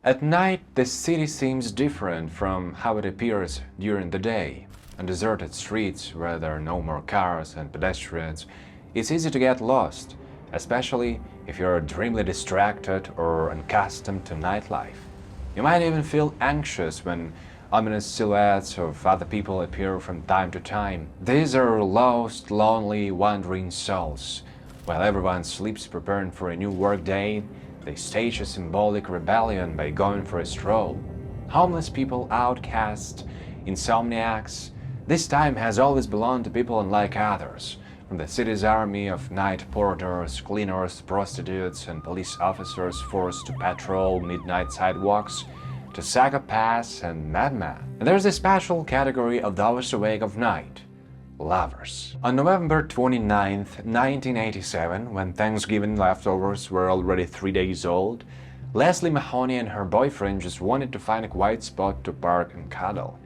At night, the city seems different from how it appears during the day. On deserted streets where there are no more cars and pedestrians, it's easy to get lost, especially if you're dreamily distracted or unaccustomed to nightlife. You might even feel anxious when ominous silhouettes of other people appear from time to time. These are lost, lonely, wandering souls. While everyone sleeps preparing for a new workday, they stage a symbolic rebellion by going for a stroll. Homeless people, outcasts, insomniacs. This time has always belonged to people unlike others, from the city's army of night porters, cleaners, prostitutes, and police officers forced to patrol midnight sidewalks, to psychopaths and madmen. And there's a special category of those awake of night: lovers. On November 29, 1987, when Thanksgiving leftovers were already 3 days old, Leslie Mahoney and her boyfriend just wanted to find a quiet spot to park and cuddle.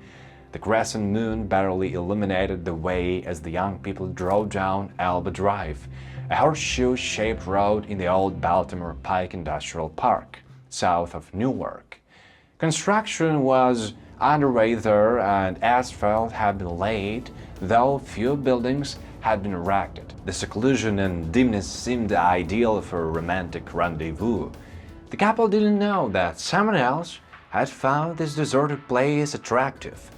The crescent moon barely illuminated the way as the young people drove down Elba Drive, a horseshoe-shaped road in the old Baltimore Pike Industrial Park, south of Newark. Construction was underway there and asphalt had been laid, though few buildings had been erected. The seclusion and dimness seemed ideal for a romantic rendezvous. The couple didn't know that someone else had found this deserted place attractive,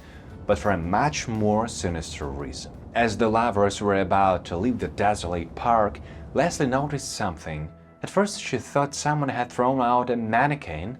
but for a much more sinister reason. As the lovers were about to leave the desolate park, Leslie noticed something. At first she thought someone had thrown out a mannequin.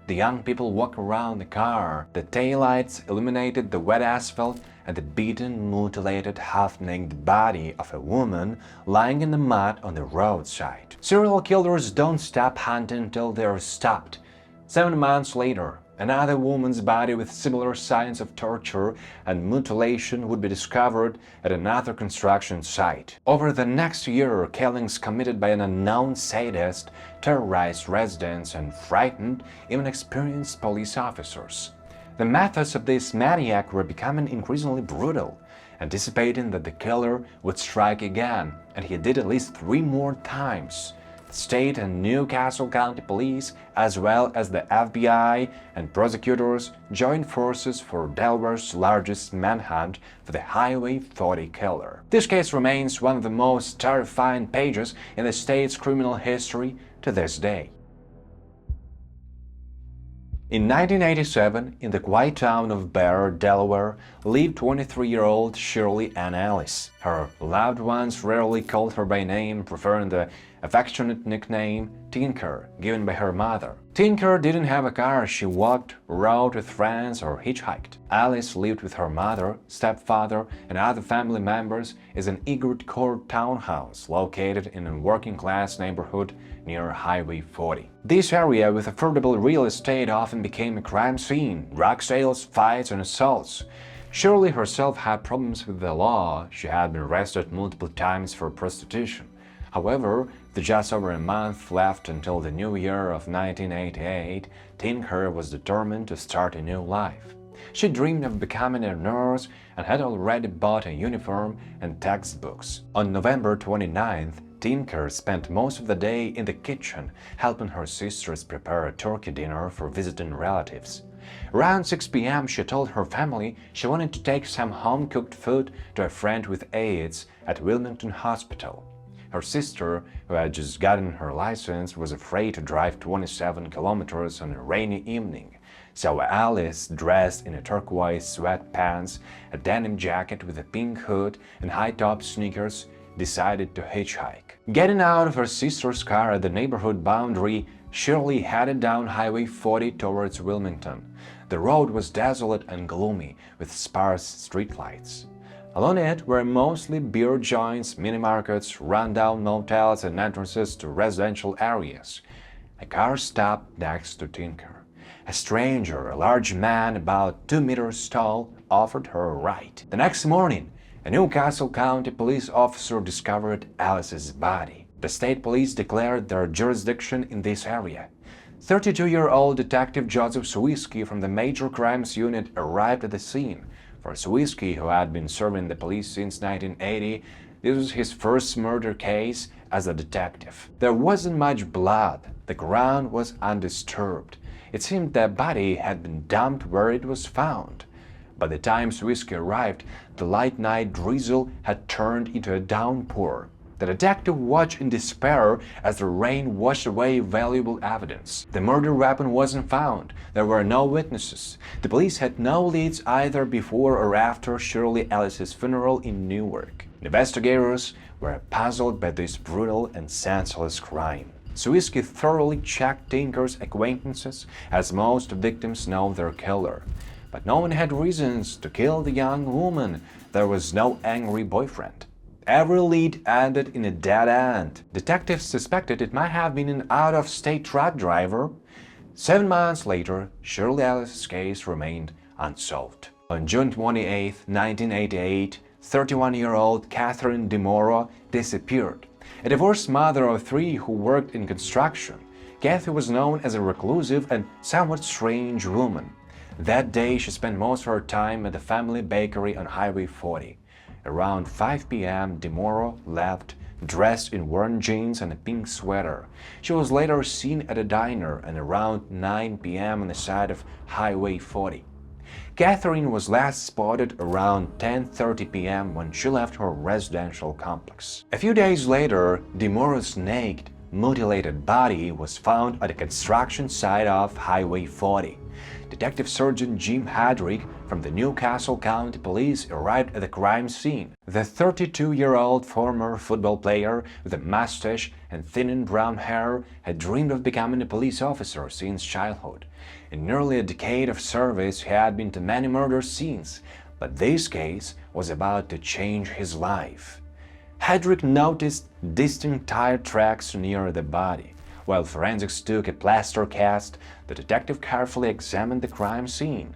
The young people walked around the car. The taillights illuminated the wet asphalt and the beaten, mutilated, half-naked body of a woman lying in the mud on the roadside. Serial killers don't stop hunting until they're stopped. 7 months later, another woman's body with similar signs of torture and mutilation would be discovered at another construction site. Over the next year, killings committed by an unknown sadist terrorized residents and frightened even experienced police officers. The methods of this maniac were becoming increasingly brutal, anticipating that the killer would strike again, and he did at least 3 more times. State and Newcastle County Police, as well as the FBI and prosecutors, joined forces for Delaware's largest manhunt for the Highway 40 killer. This case remains one of the most terrifying pages in the state's criminal history to this day. In 1987, in the quiet town of Bear, Delaware, lived 23-year-old Shirley Ann Ellis. Her loved ones rarely called her by name, preferring the affectionate nickname Tinker, given by her mother. Tinker didn't have a car. She walked, rode with friends, or hitchhiked. Alice lived with her mother, stepfather, and other family members in an Egret Court townhouse located in a working-class neighborhood near Highway 40. This area with affordable real estate often became a crime scene: drug sales, fights, and assaults. Shirley herself had problems with the law. She had been arrested multiple times for prostitution. However, with just over a month left until the new year of 1988, Tinker was determined to start a new life. She dreamed of becoming a nurse and had already bought a uniform and textbooks. On November 29th, Tinker spent most of the day in the kitchen, helping her sisters prepare a turkey dinner for visiting relatives. Around 6 p.m., she told her family she wanted to take some home-cooked food to a friend with AIDS at Wilmington Hospital. Her sister, who had just gotten her license, was afraid to drive 27 kilometers on a rainy evening, so Alice, dressed in a turquoise sweatpants, a denim jacket with a pink hood, and high-top sneakers, decided to hitchhike. Getting out of her sister's car at the neighborhood boundary, Shirley headed down Highway 40 towards Wilmington. The road was desolate and gloomy, with sparse streetlights. Along it were mostly beer joints, mini-markets, run-down motels, and entrances to residential areas. A car stopped next to Tinker. A stranger, a large man about 2 meters tall, offered her a ride. The next morning, a Newcastle County police officer discovered Alice's body. The state police declared their jurisdiction in this area. 32-year-old Detective Joseph Swirsky from the Major Crimes Unit arrived at the scene. For Swirsky, who had been serving the police since 1980, this was his first murder case as a detective. There wasn't much blood. The ground was undisturbed. It seemed the body had been dumped where it was found. By the time Swirsky arrived, the light night drizzle had turned into a downpour. The detective watched in despair as the rain washed away valuable evidence. The murder weapon wasn't found. There were no witnesses. The police had no leads either before or after Shirley Ellis's funeral in Newark. Investigators were puzzled by this brutal and senseless crime. Swirsky thoroughly checked Tinker's acquaintances, as most victims know their killer. But no one had reasons to kill the young woman. There was no angry boyfriend. Every lead ended in a dead end. Detectives suspected it might have been an out-of-state truck driver. 7 months later, Shirley Ellis's case remained unsolved. On June 28, 1988, 31-year-old Catherine DeMoro disappeared. A divorced mother of 3 who worked in construction, Kathy was known as a reclusive and somewhat strange woman. That day, she spent most of her time at the family bakery on Highway 40. Around 5 p.m., DeMoro left, dressed in worn jeans and a pink sweater. She was later seen at a diner and around 9 p.m. on the side of Highway 40. Catherine was last spotted around 10:30 p.m. when she left her residential complex. A few days later, DeMoro's naked, mutilated body was found at a construction site off Highway 40. Detective Sergeant Jim Hedrick from the Newcastle County Police arrived at the crime scene. The 32-year-old former football player with a mustache and thinning brown hair had dreamed of becoming a police officer since childhood. In nearly a decade of service, he had been to many murder scenes, but this case was about to change his life. Hedrick noticed distinct tire tracks near the body. While forensics took a plaster cast, the detective carefully examined the crime scene.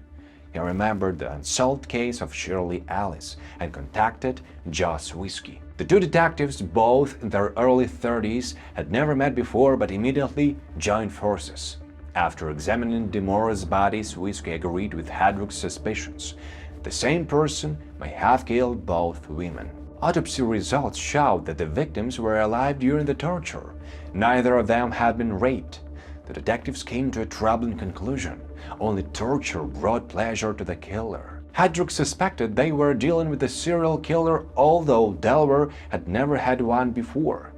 He remembered the unsolved case of Shirley Ellis and contacted Joe Swirsky. The 2 detectives, both in their early 30s, had never met before but immediately joined forces. After examining DeMoro's body, Swirsky agreed with Hedrick's suspicions. The same person may have killed both women. Autopsy results showed that the victims were alive during the torture. Neither of them had been raped. The detectives came to a troubling conclusion. Only torture brought pleasure to the killer. Hedrick suspected they were dealing with a serial killer, although Delaware had never had one before.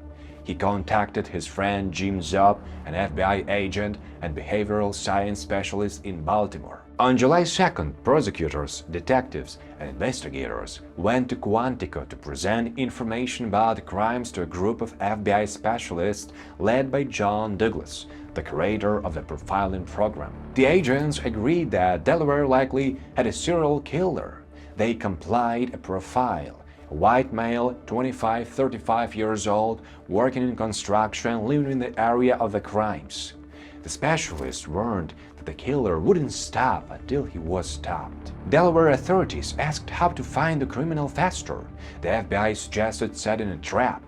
He contacted his friend Jim Zopp, an FBI agent and behavioral science specialist in Baltimore. On July 2nd, prosecutors, detectives, and investigators went to Quantico to present information about the crimes to a group of FBI specialists led by John Douglas, the creator of the profiling program. The agents agreed that Delaware likely had a serial killer. They complied a profile. A white male, 25-35 years old, working in construction, living in the area of the crimes. The specialists warned that the killer wouldn't stop until he was stopped. Delaware authorities asked how to find the criminal faster. The FBI suggested setting a trap.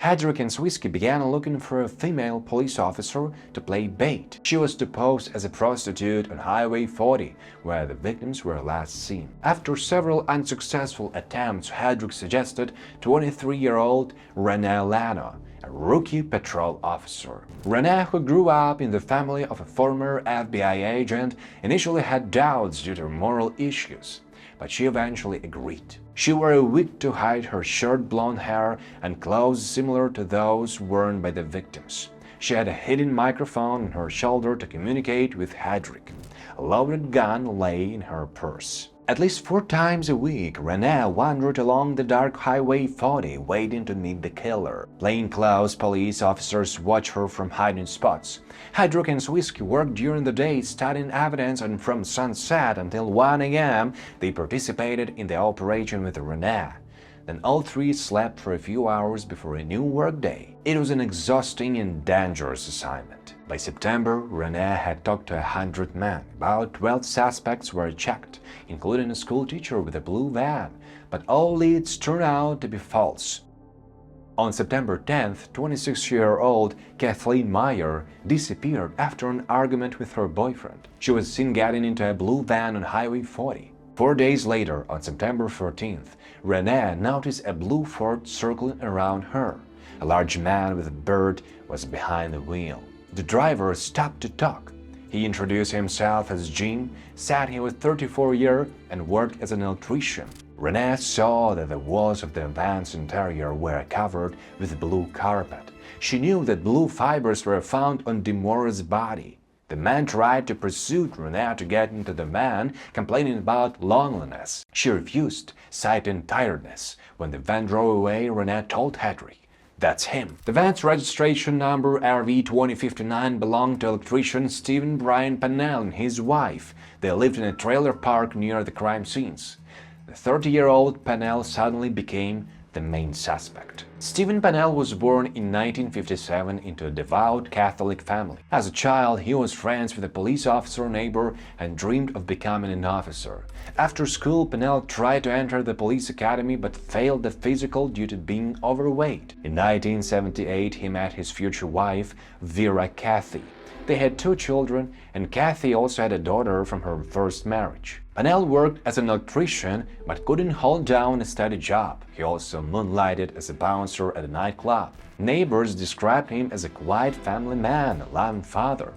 Hedrick and Swirsky began looking for a female police officer to play bait. She was to pose as a prostitute on Highway 40, where the victims were last seen. After several unsuccessful attempts, Hedrick suggested 23-year-old Renee Lano, a rookie patrol officer. Renee, who grew up in the family of a former FBI agent, initially had doubts due to moral issues, but she eventually agreed. She wore a wig to hide her short blonde hair and clothes similar to those worn by the victims. She had a hidden microphone on her shoulder to communicate with Hedrick. A loaded gun lay in her purse. At least 4 times a week, Renee wandered along the dark Highway 40 waiting to meet the killer. Plainclothes police officers watched her from hiding spots. Hedrick and Swirsky worked during the day studying evidence, and from sunset until 1 a.m. they participated in the operation with Renee. Then all 3 slept for a few hours before a new workday. It was an exhausting and dangerous assignment. By September, Renee had talked to 100 men. About 12 suspects were checked, including a school teacher with a blue van, but all leads turned out to be false. On September 10th, 26-year-old Kathleen Meyer disappeared after an argument with her boyfriend. She was seen getting into a blue van on Highway 40. 4 days later, on September 14th, Renee noticed a blue Ford circling around her. A large man with a beard was behind the wheel. the driver stopped to talk. He introduced himself as Jim, said he was 34 years and worked as an electrician. Renee saw that the walls of the van's interior were covered with blue carpet. She knew that blue fibers were found on DeMora's body. The man tried to persuade Renee to get into the van, complaining about loneliness. She refused, citing tiredness. When the van drove away, Renee told Hedrick, "That's him." The van's registration number RV2059 belonged to electrician Steven Pennell and his wife. They lived in a trailer park near the crime scenes. The 30-year-old Pennell suddenly became the main suspect. Steven Pennell was born in 1957 into a devout Catholic family. As a child, he was friends with a police officer neighbor and dreamed of becoming an officer. After school, Pennell tried to enter the police academy but failed the physical due to being overweight. In 1978, he met his future wife, Vera Kathy. They had 2 children, and Kathy also had a daughter from her first marriage. Pennell worked as an electrician but couldn't hold down a steady job. He also moonlighted as a bouncer at a nightclub. Neighbors described him as a quiet family man, a loving father.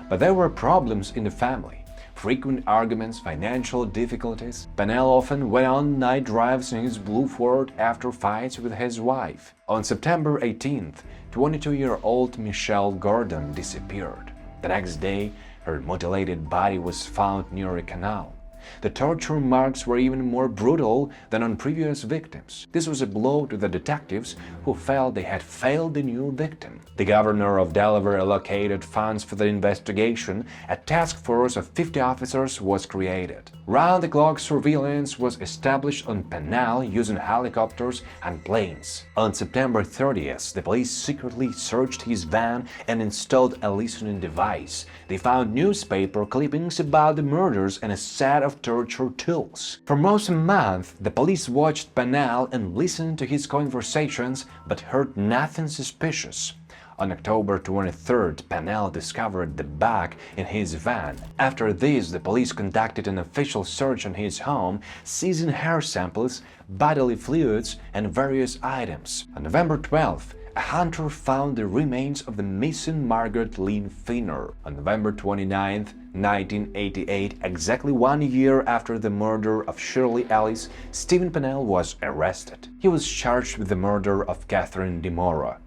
But there were problems in the family. Frequent arguments, financial difficulties. Pennell often went on night drives in his blue Ford after fights with his wife. On September 18th, 22-year-old Michelle Gordon disappeared. The next day, her mutilated body was found near a canal. The torture marks were even more brutal than on previous victims. This was a blow to the detectives who felt they had failed the new victim. The governor of Delaware allocated funds for the investigation. A task force of 50 officers was created. Round-the-clock surveillance was established on Pennell using helicopters and planes. On September 30th, the police secretly searched his van and installed a listening device. They found newspaper clippings about the murders and a set of torture tools. For most a month, the police watched Pennell and listened to his conversations but heard nothing suspicious. On October 23rd, Pennell discovered the bag in his van. After this, the police conducted an official search on his home, seizing hair samples, bodily fluids, and various items. On November 12th, a hunter found the remains of the missing Margaret Lynn Finner. On November 29, 1988, exactly 1 year after the murder of Shirley Ellis, Steven Pennell was arrested. He was charged with the murder of Catherine DeMora.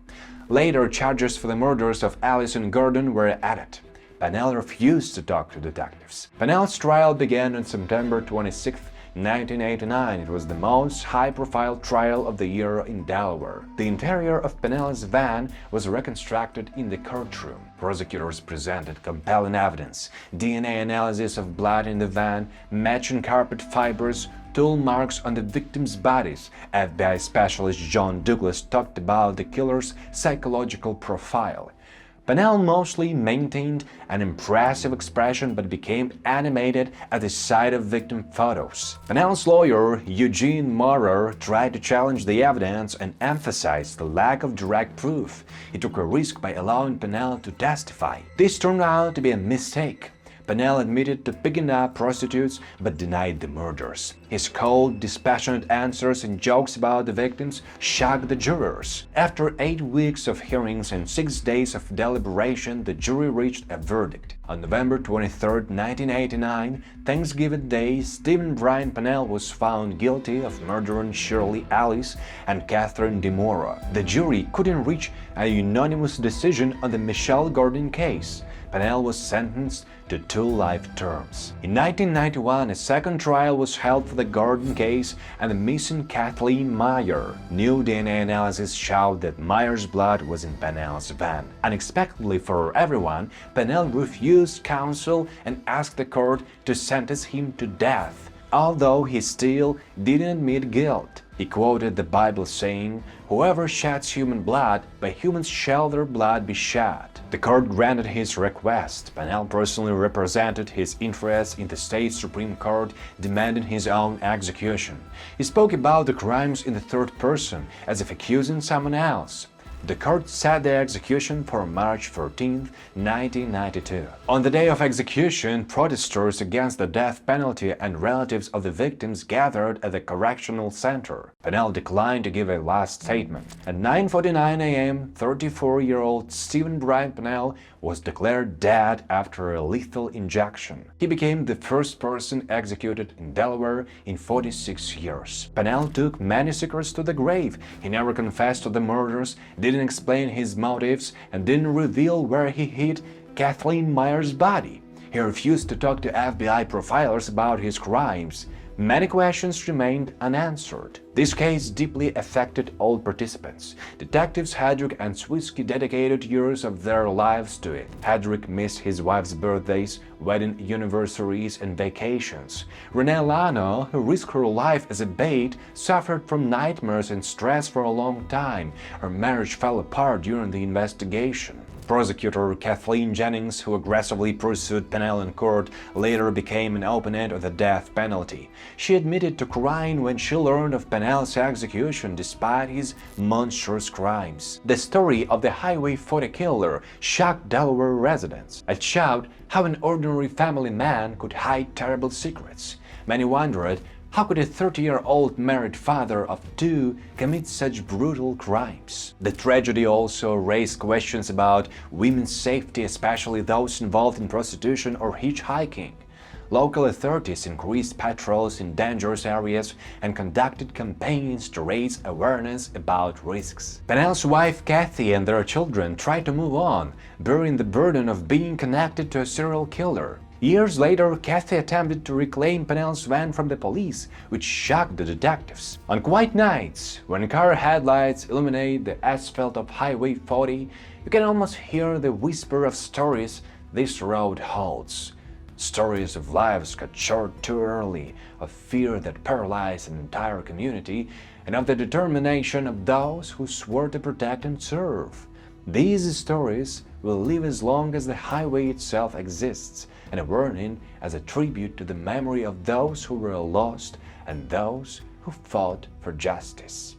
Later, charges for the murders of Alice and Gordon were added. Pennell refused to talk to detectives. Pennell's trial began on September 26, 1989. It was the most high-profile trial of the year in Delaware. The interior of Pennell's van was reconstructed in the courtroom. Prosecutors presented compelling evidence: DNA analysis of blood in the van, matching carpet fibers, tool marks on the victims' bodies. FBI specialist John Douglas talked about the killer's psychological profile. Pennell mostly maintained an impressive expression but became animated at the sight of victim photos. Pennell's lawyer, Eugene Maurer, tried to challenge the evidence and emphasized the lack of direct proof. He took a risk by allowing Pennell to testify. This turned out to be a mistake. Pennell admitted to picking up prostitutes but denied the murders. His cold, dispassionate answers and jokes about the victims shocked the jurors. After 8 weeks of hearings and 6 days of deliberation, the jury reached a verdict. On November 23, 1989, Thanksgiving Day, Steven Brian Pennell was found guilty of murdering Shirley Ellis and Catherine DeMora. The jury couldn't reach a unanimous decision on the Michelle Gordon case. Pennell was sentenced to 2 life terms. In 1991, a second trial was held for the Gordon case and the missing Kathleen Meyer. New DNA analysis showed that Meyer's blood was in Pennell's van. Unexpectedly for everyone, Pennell refused counsel and asked the court to sentence him to death, although he still didn't admit guilt. He quoted the Bible saying, "Whoever sheds human blood, by humans shall their blood be shed." The court granted his request. Pennell personally represented his interests in the state Supreme Court, demanding his own execution. He spoke about the crimes in the third person, as if accusing someone else. The court set the execution for March 14, 1992. On the day of execution, protesters against the death penalty and relatives of the victims gathered at the correctional center. Pennell declined to give a last statement. At 9:49 a.m., 34-year-old Steven Brian Pennell was declared dead after a lethal injection. He became the first person executed in Delaware in 46 years. Pennell took many secrets to the grave. He never confessed to the murders, didn't explain his motives, and didn't reveal where he hid Kathleen Meyer's body. He refused to talk to FBI profilers about his crimes. Many questions remained unanswered. This case deeply affected all participants. Detectives Hedrick and Swirsky dedicated years of their lives to it. Hedrick missed his wife's birthdays, wedding anniversaries, and vacations. Renee Lano, who risked her life as a bait, suffered from nightmares and stress for a long time. Her marriage fell apart during the investigation. Prosecutor Kathleen Jennings, who aggressively pursued Pennell in court, later became an opponent of the death penalty. She admitted to crying when she learned of Pennell's execution despite his monstrous crimes. The story of the Highway 40 killer shocked Delaware residents. It showed how an ordinary family man could hide terrible secrets. Many wondered, how could a 30-year-old married father of two commit such brutal crimes? The tragedy also raised questions about women's safety, especially those involved in prostitution or hitchhiking. Local authorities increased patrols in dangerous areas and conducted campaigns to raise awareness about risks. Pennell's wife Kathy and their children tried to move on, bearing the burden of being connected to a serial killer. Years later, Kathy attempted to reclaim Pennell's van from the police, which shocked the detectives. On quiet nights, when car headlights illuminate the asphalt of Highway 40, you can almost hear the whisper of stories this road holds. Stories of lives cut short too early, of fear that paralyzed an entire community, and of the determination of those who swore to protect and serve. These stories will live as long as the highway itself exists, and a warning as a tribute to the memory of those who were lost and those who fought for justice.